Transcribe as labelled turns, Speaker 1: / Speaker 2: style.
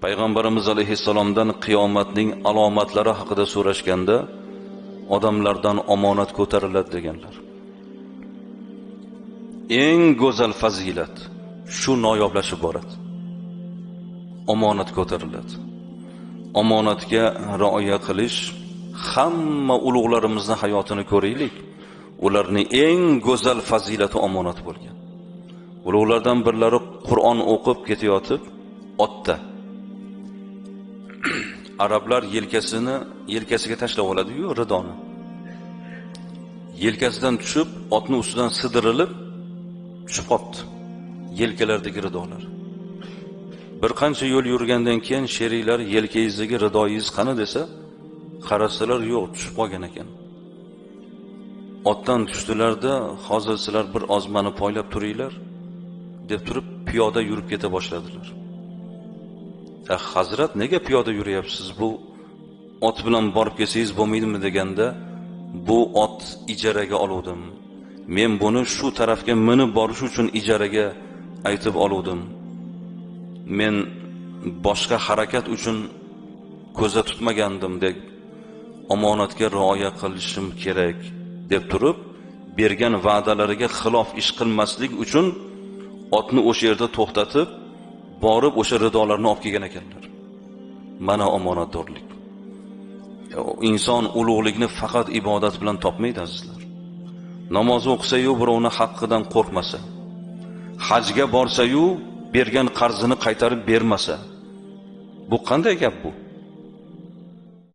Speaker 1: Payg'ambarimiz alayhissalomdan qiyomatning alomatlari haqida so'rashganda odamlardan omonat ko'tariladi deganlar. Eng go'zal fazilat shu noyoblashib boradi. Omonat ko'tariladi. Omonatga rioya qilish, hamma ulug'larimizni hayotini ko'raylik. Ularning eng go'zal fazilati omonat bo'lgan. Ulug'lardan birlari Qur'on o'qib ketayotib, otda arablar yelkasiga tashlab oladi-yu ridoni. Yelkasidan tushib, otning ustidan sidirilib tushib qoldi. Yelkalardagi ridolar. Bir qancha yo'l yurgandan keyin sheriklar yelkangizdagi ridoyingiz qani desa, qarasalar yo'q, tushib qolgan ekan. Otdan tushdilarda, hozir sizlar bir oz meni poylab turinglar deb turib piyoda yurib keta boshladilar. Hazrat, nega piyoda yuryapsiz? Bu ot bilan borib kelsangiz bo'lmaydimi deganda, bu ot ijaraga oluvdim. Men buni shu tarafga minib borish uchun ijaraga aytib oluvdim. Men boshqa harakat uchun ko'za tutmagandim deb omonatga rioya qilishim kerak deb turib, bergan va'dalariga xilof ish qilmaslik uchun otni o'sha yerda to'xtatib, borib o'sha ridolarni olib kelgan ekanlar. Mana omonatdorlik. Inson ulug'likni faqat ibodat bilan topmaydi azizlar. Namoz o'qisa-yu birovni haqqidan qo'rqmasa, hajga borsa-yu bergan qarzini qaytarib bermasa, bu qanday gap bu?